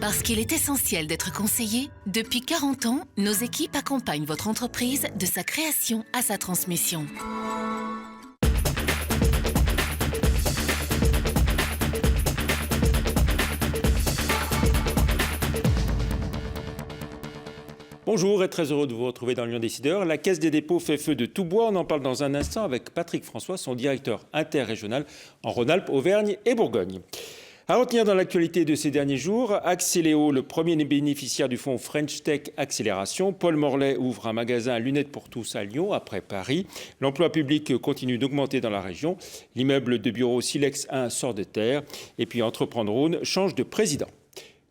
Parce qu'il est essentiel d'être conseillé, depuis 40 ans, nos équipes accompagnent votre entreprise de sa création à sa transmission. Bonjour et très heureux de vous retrouver dans Lyon Décideur. La Caisse des dépôts fait feu de tout bois. On en parle dans un instant avec Patrick François, son directeur interrégional en Rhône-Alpes, Auvergne et Bourgogne. À retenir dans l'actualité de ces derniers jours, Axeléo, le premier bénéficiaire du fonds French Tech Accélération. Paul Morlet ouvre un magasin à lunettes pour tous à Lyon, après Paris. L'emploi public continue d'augmenter dans la région. L'immeuble de bureau Silex 1 sort de terre. Et puis Entreprendre Rhône change de président.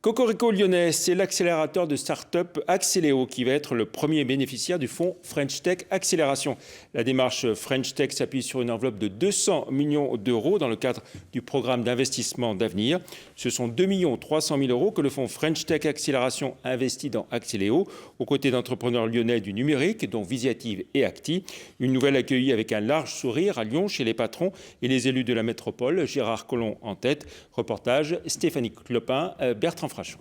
Cocorico Lyonnais, c'est l'accélérateur de start-up Axeléo qui va être le premier bénéficiaire du fonds French Tech Accélération. La démarche French Tech s'appuie sur une enveloppe de 200 millions d'euros dans le cadre du programme d'investissement d'avenir. Ce sont 2 300 000 euros que le fonds French Tech Accélération investit dans Axeléo, aux côtés d'entrepreneurs lyonnais du numérique, dont Visiative et Acti. Une nouvelle accueillie avec un large sourire à Lyon chez les patrons et les élus de la métropole. Gérard Collomb en tête. Reportage Stéphanie Clopin, Bertrand Frachon.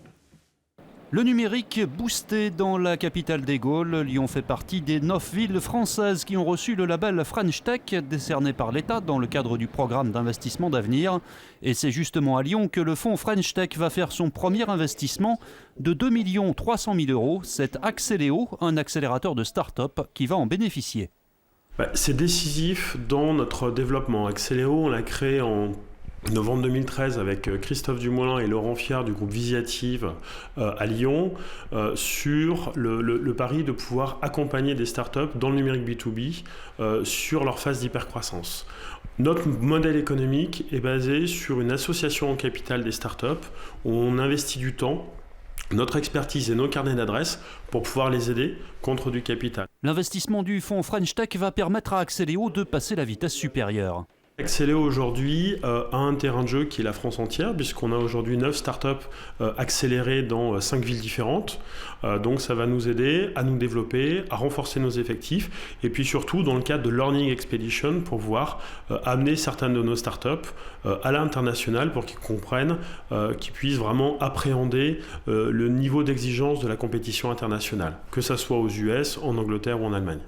Le numérique boosté dans la capitale des Gaules. Lyon fait partie des 9 villes françaises qui ont reçu le label French Tech, décerné par l'État dans le cadre du programme d'investissement d'avenir. Et c'est justement à Lyon que le fonds French Tech va faire son premier investissement de 2 300 000 euros. C'est Axeléo, un accélérateur de start-up, qui va en bénéficier. C'est décisif dans notre développement. Axeléo, on l'a créé en novembre 2013 avec Christophe Dumoulin et Laurent Fiard du groupe Visiative à Lyon sur le pari de pouvoir accompagner des startups dans le numérique B2B sur leur phase d'hypercroissance. Notre modèle économique est basé sur une association en capital des startups où on investit du temps, notre expertise et nos carnets d'adresses pour pouvoir les aider contre du capital. L'investissement du fonds French Tech va permettre à Axeléo de passer la vitesse supérieure. Axeléo aujourd'hui a un terrain de jeu qui est la France entière, puisqu'on a aujourd'hui 9 startups accélérées dans 5 villes différentes. Donc ça va nous aider à nous développer, à renforcer nos effectifs, et puis surtout dans le cadre de Learning Expedition pour pouvoir amener certaines de nos startups à l'international pour qu'ils comprennent, qu'ils puissent vraiment appréhender le niveau d'exigence de la compétition internationale, que ça soit aux US, en Angleterre ou en Allemagne.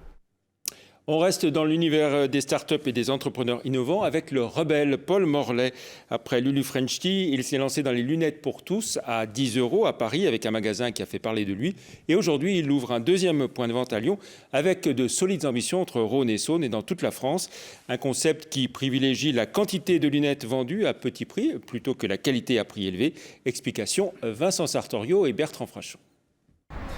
On reste dans l'univers des startups et des entrepreneurs innovants avec le rebelle Paul Morlet. Après Lulu French Tea, il s'est lancé dans les lunettes pour tous à 10 euros à Paris avec un magasin qui a fait parler de lui. Et aujourd'hui, il ouvre un deuxième point de vente à Lyon avec de solides ambitions entre Rhône et Saône et dans toute la France. Un concept qui privilégie la quantité de lunettes vendues à petit prix plutôt que la qualité à prix élevé. Explication Vincent Sartorio et Bertrand Frachon.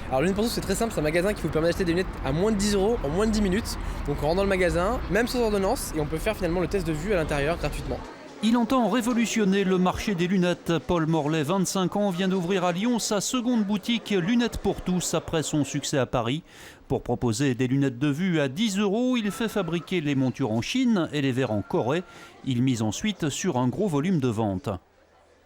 Alors Lunettes pour tous, c'est très simple, c'est un magasin qui vous permet d'acheter des lunettes à moins de 10 euros en moins de 10 minutes. Donc on rentre dans le magasin, même sans ordonnance, et on peut faire finalement le test de vue à l'intérieur gratuitement. Il entend révolutionner le marché des lunettes. Paul Morlet, 25 ans, vient d'ouvrir à Lyon sa seconde boutique Lunettes pour tous après son succès à Paris. Pour proposer des lunettes de vue à 10 euros, il fait fabriquer les montures en Chine et les verres en Corée. Il mise ensuite sur un gros volume de vente.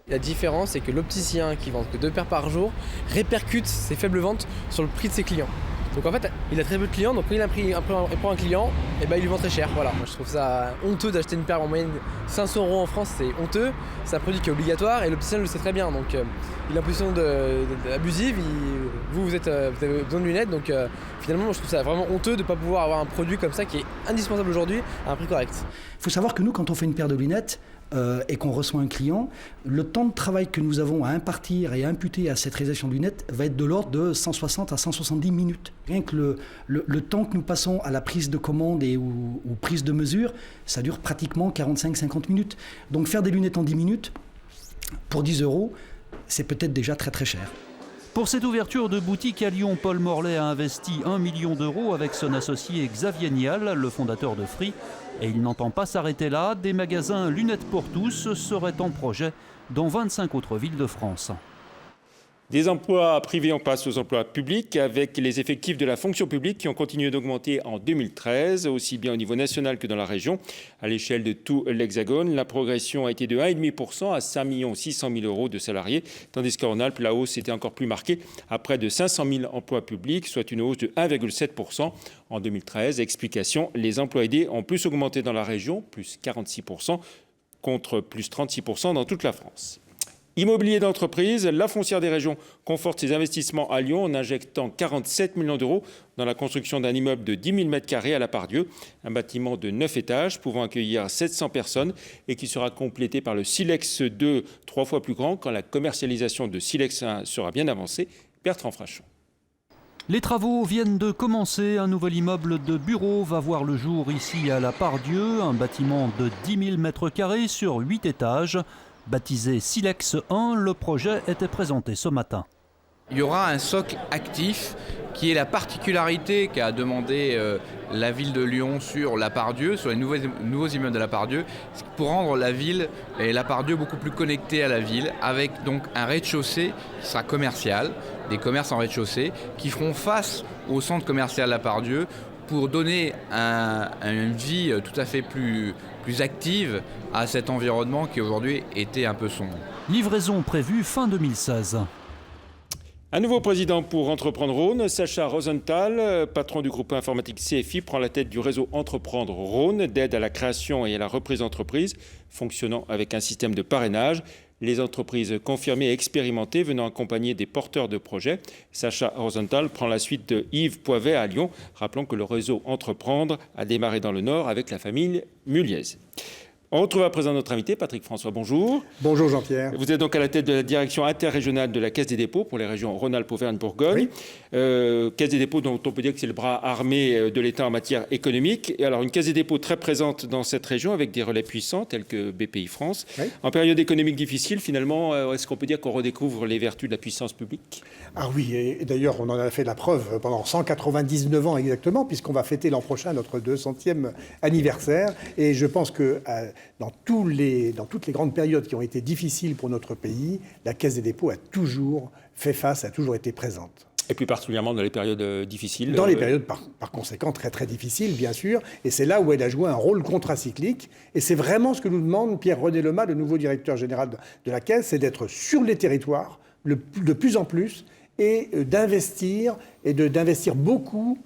La différence, c'est que l'opticien qui vend que 2 paires par jour répercute ses faibles ventes sur le prix de ses clients. Donc en fait, il a très peu de clients, donc quand il prend un client, et il lui vend très cher. Voilà. Moi, je trouve ça honteux d'acheter une paire en moyenne 500 euros en France, c'est honteux. C'est un produit qui est obligatoire et l'opticien le sait très bien. Donc il a une position abusive, vous avez besoin de lunettes, donc finalement moi, je trouve ça vraiment honteux de ne pas pouvoir avoir un produit comme ça qui est indispensable aujourd'hui à un prix correct. Il faut savoir que nous, quand on fait une paire de lunettes, et qu'on reçoit un client, le temps de travail que nous avons à impartir et à imputer à cette réalisation de lunettes va être de l'ordre de 160 à 170 minutes. Rien que le temps que nous passons à la prise de commande ou prise de mesure, ça dure pratiquement 45-50 minutes. Donc faire des lunettes en 10 minutes, pour 10 euros, c'est peut-être déjà très très cher. Pour cette ouverture de boutique à Lyon, Paul Morlet a investi 1 million d'euros avec son associé Xavier Nial, le fondateur de Free. Et il n'entend pas s'arrêter là. Des magasins lunettes pour tous seraient en projet dans 25 autres villes de France. Des emplois privés, on passe aux emplois publics avec les effectifs de la fonction publique qui ont continué d'augmenter en 2013, aussi bien au niveau national que dans la région. À l'échelle de tout l'Hexagone, la progression a été de 1,5% à 5 600 000 euros de salariés, tandis qu'en Rhône-Alpes, la hausse était encore plus marquée à près de 500 000 emplois publics, soit une hausse de 1,7% en 2013. Explication, les emplois aidés ont plus augmenté dans la région, plus 46%, contre plus 36% dans toute la France. Immobilier d'entreprise, la foncière des régions conforte ses investissements à Lyon en injectant 47 millions d'euros dans la construction d'un immeuble de 10 000 m² à la Part-Dieu, un bâtiment de 9 étages pouvant accueillir 700 personnes et qui sera complété par le Silex 2, 3 fois plus grand quand la commercialisation de Silex 1 sera bien avancée. Bertrand Frachon. Les travaux viennent de commencer. Un nouvel immeuble de bureaux va voir le jour ici à la Part-Dieu, un bâtiment de 10 000 m² sur 8 étages. Baptisé Silex 1, le projet était présenté ce matin. Il y aura un socle actif qui est la particularité qu'a demandé la ville de Lyon sur la Part-Dieu, sur les nouveaux immeubles de la Part-Dieu, pour rendre la ville et la Part-Dieu beaucoup plus connectée à la ville, avec donc un rez-de-chaussée qui sera commercial, des commerces en rez-de-chaussée qui feront face au centre commercial de la Part-Dieu pour donner une vie tout à fait plus active à cet environnement qui aujourd'hui était un peu sombre. Livraison prévue fin 2016. Un nouveau président pour Entreprendre Rhône, Sacha Rosenthal, patron du groupe informatique CFI, prend la tête du réseau Entreprendre Rhône d'aide à la création et à la reprise d'entreprises, fonctionnant avec un système de parrainage. Les entreprises confirmées et expérimentées venant accompagner des porteurs de projets. Sacha Rosenthal prend la suite de Yves Poivet à Lyon. Rappelons que le réseau Entreprendre a démarré dans le Nord avec la famille Muliez. On retrouve à présent notre invité, Patrick François. Bonjour. Bonjour Jean-Pierre. Vous êtes donc à la tête de la direction interrégionale de la Caisse des dépôts pour les régions Rhône-Alpes, Auvergne, Bourgogne. Oui. Caisse des dépôts dont on peut dire que c'est le bras armé de l'État en matière économique. Et alors une Caisse des dépôts très présente dans cette région avec des relais puissants tels que BPI France. Oui. En période économique difficile, finalement, est-ce qu'on peut dire qu'on redécouvre les vertus de la puissance publique ? Ah oui, et d'ailleurs on en a fait la preuve pendant 199 ans exactement, puisqu'on va fêter l'an prochain notre 200e anniversaire. Et je pense que dans toutes les grandes périodes qui ont été difficiles pour notre pays, la Caisse des dépôts a toujours fait face, a toujours été présente. Et plus particulièrement dans les périodes difficiles. Dans les périodes par conséquent très très difficiles, bien sûr. Et c'est là où elle a joué un rôle contracyclique. Et c'est vraiment ce que nous demande Pierre-René Lemas, le nouveau directeur général de la Caisse, c'est d'être sur les territoires de plus en plus et d'investir beaucoup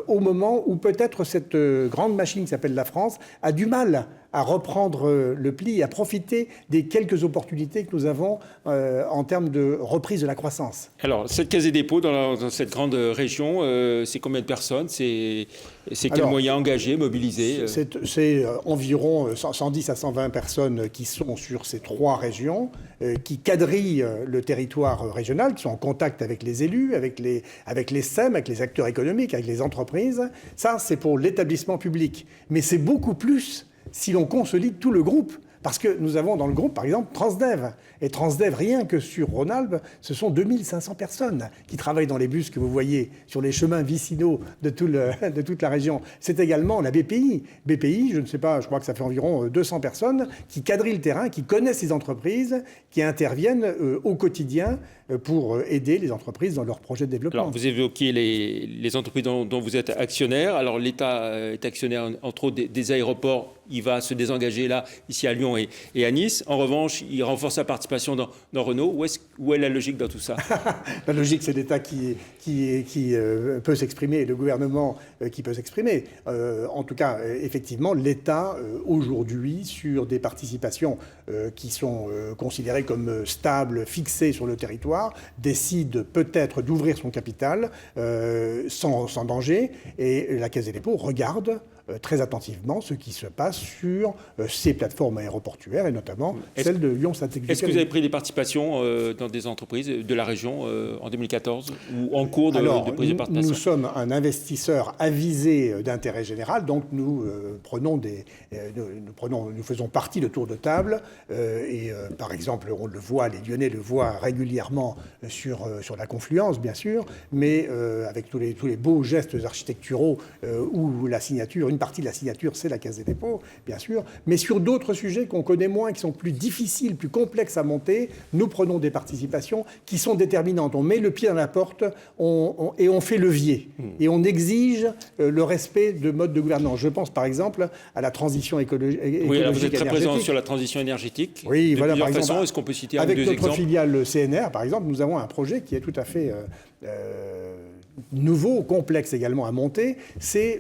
au moment où peut-être cette grande machine qui s'appelle la France a du mal à reprendre le pli et à profiter des quelques opportunités que nous avons en termes de reprise de la croissance. Alors, cette Caisse des dépôts dans cette grande région, c'est combien de personnes ? C'est quels moyens engagés, mobilisés ? C'est environ 110 à 120 personnes qui sont sur ces 3 régions, qui quadrillent le territoire régional, qui sont en contact avec les élus, avec les SEM, avec les acteurs économiques, avec les entreprises. Ça, c'est pour l'établissement public. Mais c'est beaucoup plus si l'on consolide tout le groupe. Parce que nous avons dans le groupe, par exemple, Transdev. Et Transdev, rien que sur Rhône-Alpes, ce sont 2500 personnes qui travaillent dans les bus que vous voyez sur les chemins vicinaux de toute la région. C'est également la BPI. BPI, je ne sais pas, je crois que ça fait environ 200 personnes qui quadrillent le terrain, qui connaissent les entreprises, qui interviennent au quotidien pour aider les entreprises dans leurs projets de développement. Alors, vous évoquiez les entreprises dont vous êtes actionnaire. Alors, l'État est actionnaire, entre autres, des aéroports. Il va se désengager là, ici à Lyon et à Nice. En revanche, il renforce sa participation dans Renault. Où est la logique dans tout ça ? La logique, c'est l'État qui peut s'exprimer et le gouvernement qui peut s'exprimer. En tout cas, effectivement, l'État, aujourd'hui, sur des participations qui sont considérées comme stables, fixées sur le territoire, décide peut-être d'ouvrir son capital sans danger. Et la Caisse des dépôts regarde très attentivement ce qui se passe sur ces plateformes aéroportuaires et notamment celle de Lyon-Saint-Exupéry. Est-ce que vous avez pris des participations dans des entreprises de la région en 2014 ou en cours de prise de participation ? Nous sommes un investisseur avisé d'intérêt général, donc nous faisons partie de tours de table par exemple, on le voit, les Lyonnais le voient régulièrement sur la Confluence, bien sûr, mais avec tous les beaux gestes architecturaux où la signature, une partie de la signature, c'est la Caisse des dépôts, bien sûr, mais sur d'autres sujets qu'on connaît moins, qui sont plus difficiles, plus complexes à monter, nous prenons des participations qui sont déterminantes. On met le pied dans la porte et on fait levier. Et on exige le respect de modes de gouvernance. Je pense par exemple à la transition écologique. Oui, alors vous êtes très présent sur la transition énergétique. Oui, de voilà, plusieurs par exemple, façons. Est-ce qu'on peut citer un ou deux exemples ? Avec notre filiale CNR, par exemple, nous avons un projet qui est tout à fait nouveau, complexe également à monter, c'est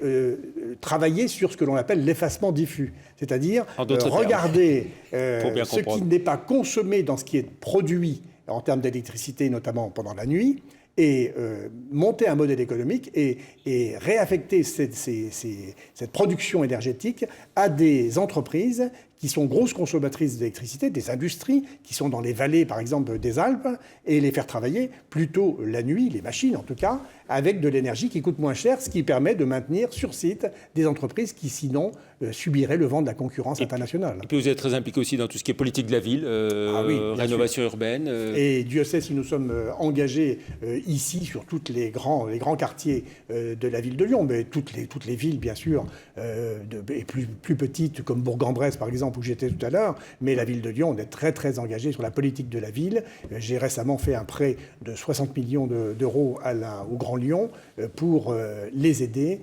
travailler sur ce que l'on appelle l'effacement diffus, c'est-à-dire regarder ce qui n'est pas consommé dans ce qui est produit en termes d'électricité, notamment pendant la nuit, et monter un modèle économique et réaffecter cette production énergétique à des entreprises qui sont grosses consommatrices d'électricité, des industries qui sont dans les vallées, par exemple, des Alpes, et les faire travailler plutôt la nuit, les machines en tout cas, avec de l'énergie qui coûte moins cher, ce qui permet de maintenir sur site des entreprises qui sinon subiraient le vent de la concurrence internationale. Et puis vous êtes très impliqué aussi dans tout ce qui est politique de la ville, rénovation urbaine. Et Dieu sait si nous sommes engagés ici sur tous les grands quartiers de la ville de Lyon, mais toutes les villes bien sûr, et plus petites comme Bourg-en-Bresse par exemple, où j'étais tout à l'heure, mais la ville de Lyon, on est très très engagé sur la politique de la ville. J'ai récemment fait un prêt de 60 millions d'euros au Grand Lyon pour les aider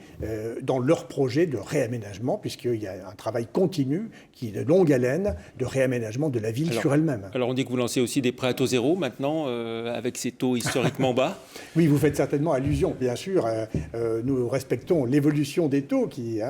dans leur projet de réaménagement, puisqu'il y a un travail continu qui est de longue haleine de réaménagement de la ville sur elle-même. Alors on dit que vous lancez aussi des prêts à taux zéro maintenant, avec ces taux historiquement bas. Oui, vous faites certainement allusion, bien sûr. Nous respectons l'évolution des taux qui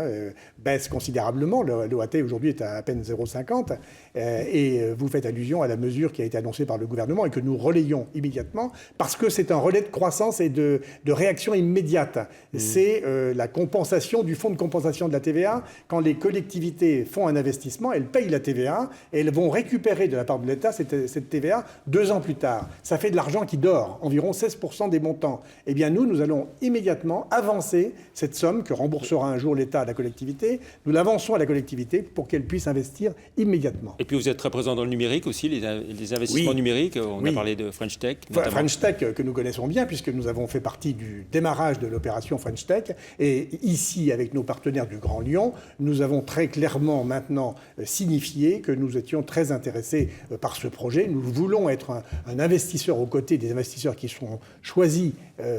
baisse considérablement. L'OAT aujourd'hui est à peine 0,50. Et vous faites allusion à la mesure qui a été annoncée par le gouvernement et que nous relayons immédiatement parce que c'est un relais de croissance et de réaction immédiate. C'est la compensation du fonds de compensation de la TVA. Quand les collectivités font un investissement, elles payent la TVA et elles vont récupérer de la part de l'État cette TVA 2 ans plus tard. Ça fait de l'argent qui dort, environ 16% des montants. Eh bien nous allons immédiatement avancer cette somme que remboursera un jour l'État à la collectivité. Nous l'avançons à la collectivité pour qu'elle puisse investir immédiatement. Et puis vous êtes très présent dans le numérique aussi, les investissements numériques. On a parlé de French Tech. French Tech que nous connaissons bien puisque nous avons fait partie du démarrage de l'opération French Tech. Et ici, avec nos partenaires du Grand Lyon, nous avons très clairement maintenant signifié que nous étions très intéressés par ce projet. Nous voulons être un investisseur aux côtés des investisseurs qui seront choisis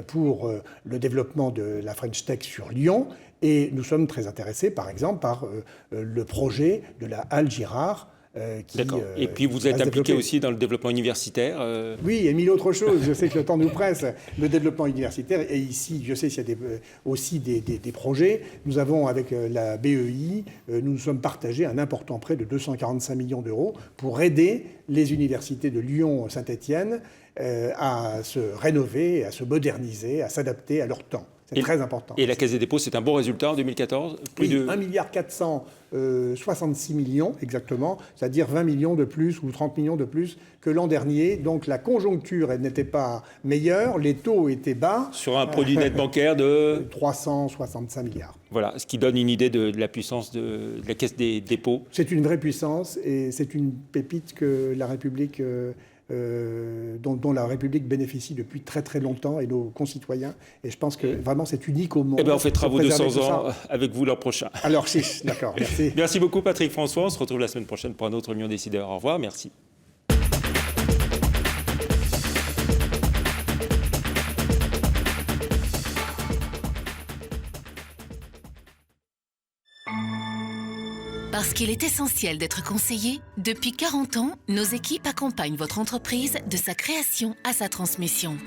pour le développement de la French Tech sur Lyon. Et nous sommes très intéressés, par exemple, par le projet de la Halle Girard. D'accord. Et puis vous êtes impliqué aussi dans le développement universitaire. Oui, et mille autres choses. Je sais que le temps nous presse. Le développement universitaire, et ici, je sais qu'il y a aussi des projets. Nous avons, avec la BEI, nous sommes partagés un important prêt de 245 millions d'euros pour aider les universités de Lyon, Saint-Étienne à se rénover, à se moderniser, à s'adapter à leur temps. C'est très important. Et la Caisse des dépôts, c'est un bon résultat en 2014 1,466 milliard exactement, c'est-à-dire 20 millions de plus ou 30 millions de plus que l'an dernier. Donc la conjoncture, elle n'était pas meilleure, les taux étaient bas. Sur un produit net bancaire de 365 milliards. Voilà, ce qui donne une idée de la puissance de la Caisse des dépôts. C'est une vraie puissance et c'est une pépite que la République... dont la République bénéficie depuis très très longtemps et nos concitoyens. Et je pense que vraiment c'est unique au monde. Eh bien on fêtera vos 200 ans avec vous l'an prochain. Alors si, d'accord, merci. Merci beaucoup Patrick François. On se retrouve la semaine prochaine pour un autre Lyon Décideur. Au revoir, merci. Parce qu'il est essentiel d'être conseillé, depuis 40 ans, nos équipes accompagnent votre entreprise de sa création à sa transmission.